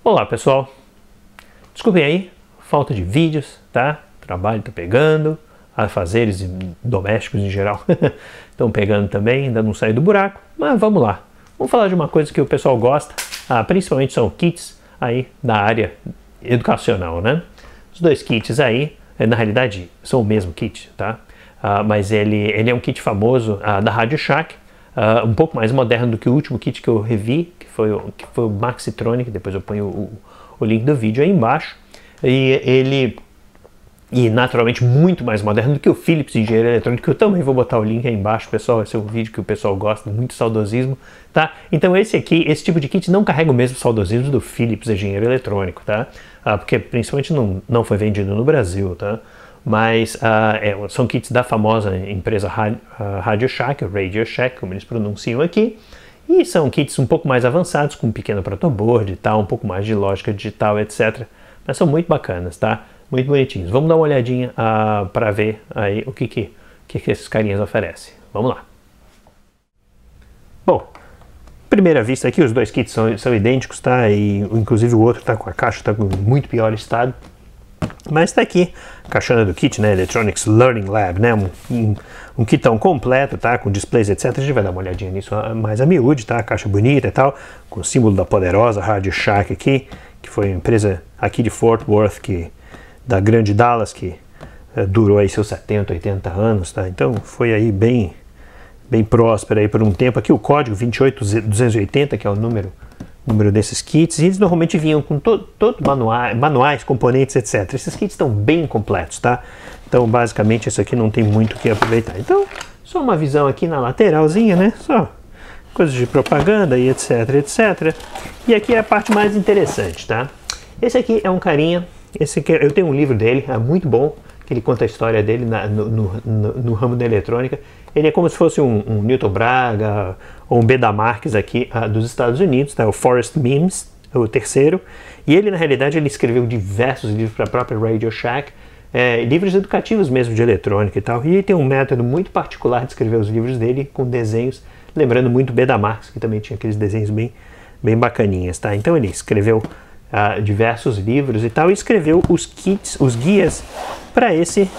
Olá pessoal, desculpem aí, falta de vídeos, tá? Trabalho tá pegando, afazeres domésticos em geral estão pegando também, ainda não saí do buraco, mas vamos lá. Vamos falar de uma coisa que o pessoal gosta, principalmente são kits aí da área educacional, né? Os dois kits aí, na realidade são o mesmo kit, tá? Mas ele é um kit famoso da Radio Shack, um pouco mais moderno do que o último kit que eu revi, que foi o Maxitronic. Depois eu ponho o link do vídeo aí embaixo. E naturalmente muito mais moderno do que o Philips de engenharia eletrônica, que eu também vou botar o link aí embaixo, pessoal. Esse é um vídeo que o pessoal gosta, muito saudosismo, tá? Então esse tipo de kit não carrega o mesmo saudosismo do Philips de engenheiro eletrônico, tá? Porque principalmente não foi vendido no Brasil, tá? Mas são kits da famosa empresa Radio Shack, como eles pronunciam aqui, e são kits um pouco mais avançados, com um pequeno protoboard e tal, um pouco mais de lógica digital, etc. Mas são muito bacanas, tá? Muito bonitinhos. Vamos dar uma olhadinha para ver aí o que esses carinhas oferecem. Vamos lá. Bom, primeira vista aqui, os dois kits são idênticos, tá? E inclusive o outro tá com a caixa, tá com muito pior estado. Mas está aqui a caixona do kit, né? Electronics Learning Lab, né? Um kitão completo, tá? Com displays, etc. A gente vai dar uma olhadinha nisso mais a miúde, tá? A caixa bonita e tal, com o símbolo da poderosa Radio Shack aqui, que foi uma empresa aqui de Fort Worth, da grande Dallas, que durou aí seus 70, 80 anos, tá? Então foi aí bem próspera aí por um tempo. Aqui o código 28280, que é o número desses kits, e eles normalmente vinham com todo manuais, componentes, etc. Esses kits estão bem completos, tá? Então, basicamente, isso aqui não tem muito o que aproveitar. Então, só uma visão aqui na lateralzinha, né? Só coisas de propaganda e etc, etc. E aqui é a parte mais interessante, tá? Esse aqui é um carinha, eu tenho um livro dele, é muito bom, que ele conta a história dele no ramo da eletrônica. Ele é como se fosse um Newton Braga ou um Beda Marques aqui dos Estados Unidos, tá? O Forrest Mims, o terceiro. E ele, na realidade, ele escreveu diversos livros para a própria Radio Shack, livros educativos mesmo de eletrônica e tal. E ele tem um método muito particular de escrever os livros dele com desenhos, lembrando muito Beda Marques, que também tinha aqueles desenhos bem bacaninhas, tá? Então ele escreveu diversos livros e tal, e escreveu os guias para esse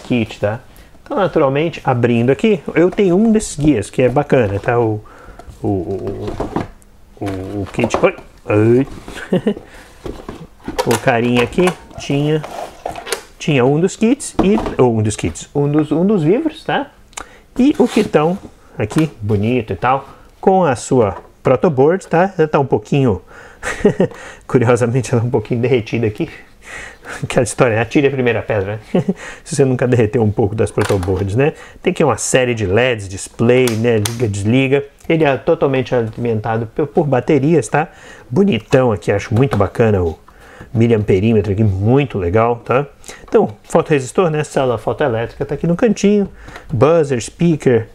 kit, tá? Então, naturalmente, abrindo aqui, eu tenho um desses guias que é bacana, tá? O kit, o carinha aqui tinha um dos kits um dos livros, tá? E o kitão aqui bonito e tal, com a sua protoboard, tá? Já tá um pouquinho curiosamente ela é um pouquinho derretida aqui. Aquela história, atire a primeira pedra, né? Se você nunca derreteu um pouco das protoboards, né? Tem aqui uma série de LEDs, display, né? Liga, desliga. Ele é totalmente alimentado por baterias, tá? Bonitão aqui, acho muito bacana o miliamperímetro aqui, muito legal, tá? Então, fotoresistor, né? Célula fotoelétrica tá aqui no cantinho. Buzzer, speaker,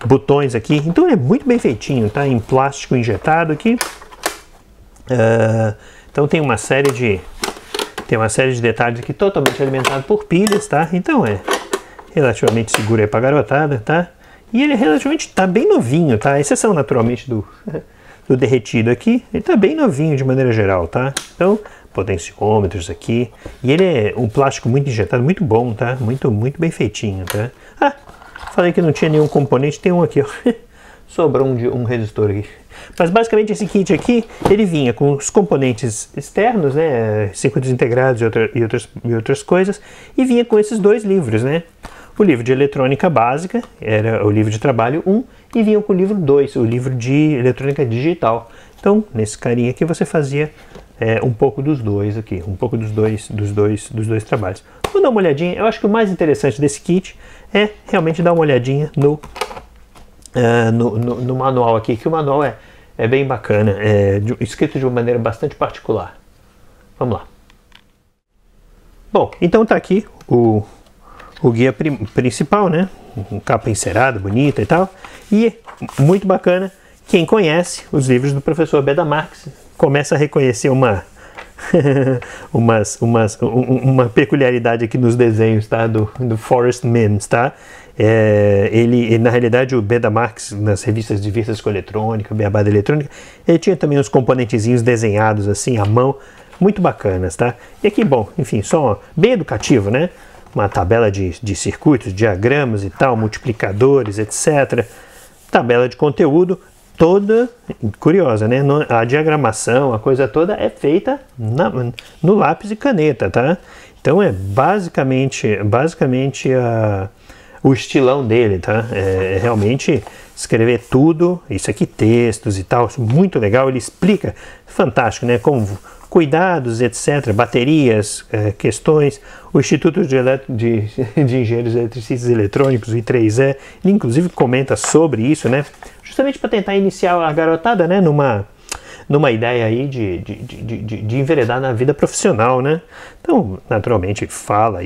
botões aqui. Então ele é muito bem feitinho, tá? Em plástico injetado aqui. Então tem uma série de detalhes aqui, totalmente alimentado por pilhas, tá? Então é relativamente seguro aí pra garotada, tá? E ele tá bem novinho, tá? A exceção naturalmente do derretido aqui, ele tá bem novinho de maneira geral, tá? Então, potenciômetros aqui, e ele é um plástico muito injetado, muito bom, tá? Muito bem feitinho, tá? Falei que não tinha nenhum componente, tem um aqui, ó. Sobrou um resistor aqui. Mas basicamente esse kit aqui, ele vinha com os componentes externos, né, circuitos integrados e outras coisas, e vinha com esses dois livros, né? O livro de eletrônica básica, era o livro de trabalho 1, e vinha com o livro 2, o livro de eletrônica digital. Então, nesse carinha aqui você fazia um pouco dos dois aqui, um pouco dos dois trabalhos. Vou dar uma olhadinha, eu acho que o mais interessante desse kit é realmente dar uma olhadinha no manual aqui, que o manual é bem bacana, escrito de uma maneira bastante particular. Vamos lá. Bom, então tá aqui o guia principal, né? Com capa encerada, bonita e tal. E muito bacana, quem conhece os livros do professor Beda Marques começa a reconhecer uma uma peculiaridade aqui nos desenhos, tá? Do Forrest Mims, tá? Ele, na realidade, o Betamax, nas revistas de vistas com eletrônica, Beabá da Eletrônica, ele tinha também uns componentezinhos desenhados assim à mão, muito bacanas, tá? E aqui, bom, enfim, só bem educativo, né? Uma tabela de circuitos, diagramas e tal, multiplicadores, etc. Tabela de conteúdo, toda curiosa, né? A diagramação, a coisa toda é feita no lápis e caneta, tá? Então é basicamente o estilão dele, tá? É realmente escrever tudo, isso aqui, textos e tal, muito legal. Ele explica, fantástico, né? Como cuidados, etc., baterias, questões. O Instituto de Engenheiros Eletricistas e Eletrônicos, o I3E, ele inclusive comenta sobre isso, né? Justamente para tentar iniciar a garotada, né? Numa ideia aí de enveredar na vida profissional, né? Então, naturalmente, fala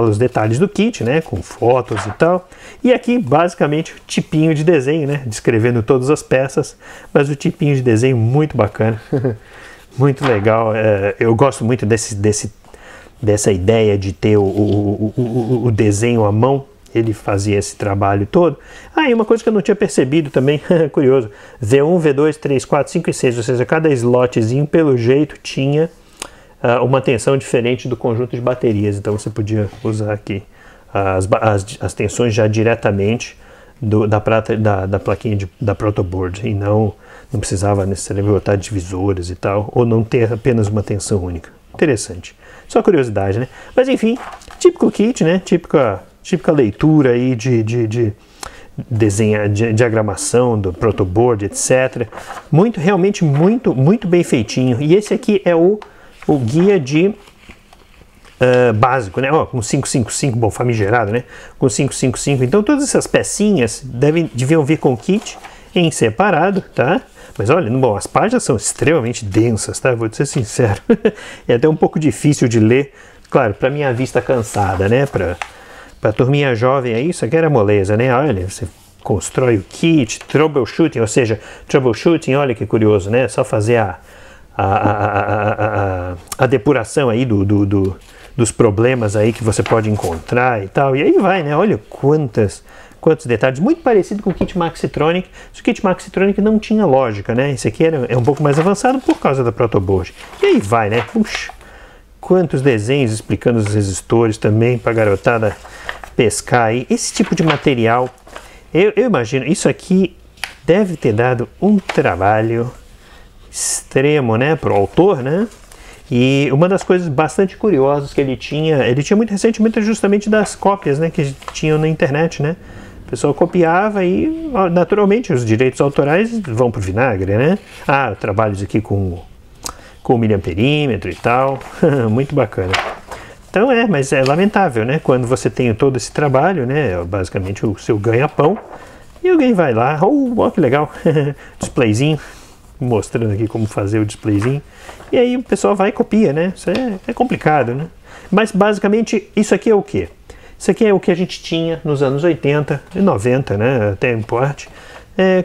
os detalhes do kit, né? Com fotos e tal. E aqui, basicamente, o tipinho de desenho, né? Descrevendo todas as peças, mas o tipinho de desenho muito bacana. Muito legal. Eu gosto muito dessa ideia de ter o desenho à mão. Ele fazia esse trabalho todo. E uma coisa que eu não tinha percebido também, curioso, V1, V2, 3, 4, 5 e 6, ou seja, cada slotzinho, pelo jeito, tinha uma tensão diferente do conjunto de baterias. Então você podia usar aqui as tensões já diretamente da plaquinha da protoboard, e não precisava necessariamente botar divisores e tal, ou não ter apenas uma tensão única. Interessante. Só curiosidade, né? Mas enfim, típico kit, né? Típica leitura aí de desenho, de diagramação do protoboard, etc. Realmente muito bem feitinho. E esse aqui é o guia de básico, né? Com 555, bom, famigerado, né? Com 555. Então todas essas pecinhas deviam vir com o kit em separado, tá? Mas olha, bom, as páginas são extremamente densas, tá? Vou ser sincero. É até um pouco difícil de ler, claro, para minha vista cansada, né? Para turminha jovem aí, isso aqui era moleza, né? Olha, você constrói o kit, troubleshooting, ou seja, troubleshooting, olha que curioso, né? Só fazer a depuração aí dos problemas aí que você pode encontrar e tal. E aí vai, né? Olha quantos detalhes, muito parecido com o kit Maxitronic. O kit Maxitronic não tinha lógica, né? Esse aqui é um pouco mais avançado por causa da protoboard. E aí vai, né? Puxa, quantos desenhos explicando os resistores também para a garotada pescar aí. Esse tipo de material, eu imagino, isso aqui deve ter dado um trabalho extremo, né? Para o autor, né? E uma das coisas bastante curiosas que ele tinha muito recentemente justamente das cópias, né? Que tinham na internet, né? O pessoal copiava e, naturalmente, os direitos autorais vão pro vinagre, né? Trabalhos aqui com miliamperímetro e tal. Muito bacana. Então mas é lamentável, né? Quando você tem todo esse trabalho, né? Basicamente o seu ganha-pão. E alguém vai lá, que legal, displayzinho, mostrando aqui como fazer o displayzinho. E aí o pessoal vai e copia, né? Isso é complicado, né? Mas basicamente isso aqui é o quê? Isso aqui é o que a gente tinha nos anos 80 e 90, né? Até em parte,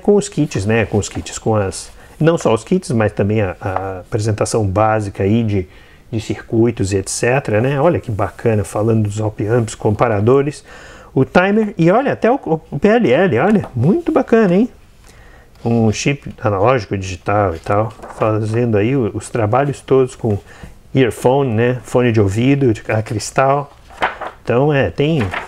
com os kits, né? Com não só os kits, mas também a apresentação básica aí de circuitos e etc, né? Olha que bacana, falando dos op-amps, comparadores, o timer e olha, até o PLL, olha, muito bacana, hein? Um chip analógico digital e tal, fazendo aí os trabalhos todos com earphone, né? Fone de ouvido, a cristal. Então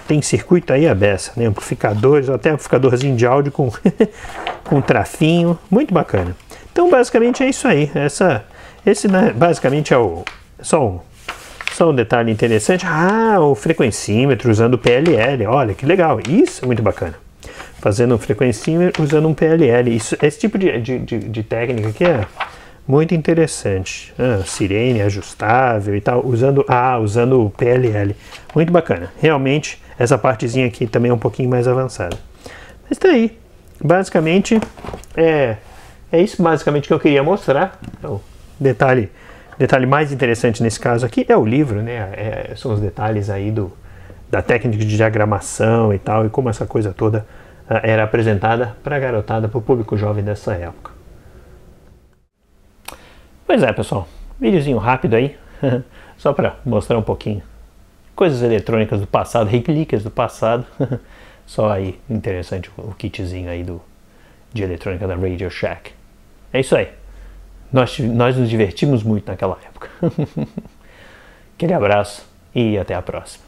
tem circuito aí a beça, né? Amplificadores, até amplificadorzinho de áudio com trafinho, muito bacana. Então basicamente é isso aí. Esse né, basicamente é só um detalhe interessante. O frequencímetro usando o PLL, olha que legal, isso é muito bacana. Fazendo um frequencímetro usando um PLL, esse tipo de técnica aqui é muito interessante. Sirene ajustável e tal, usando o PLL. Muito bacana. Realmente, essa partezinha aqui também é um pouquinho mais avançada. Mas tá aí. Basicamente, é isso basicamente que eu queria mostrar. Então, detalhe mais interessante nesse caso aqui é o livro, né? São os detalhes aí da técnica de diagramação e tal, e como essa coisa toda era apresentada para a garotada, para o público jovem dessa época. Pois é, pessoal. Videozinho rápido aí, só para mostrar um pouquinho. Coisas eletrônicas do passado, relíquias do passado. Só aí, interessante o kitzinho aí de eletrônica da Radio Shack. É isso aí. Nós nos divertimos muito naquela época. Aquele abraço e até a próxima.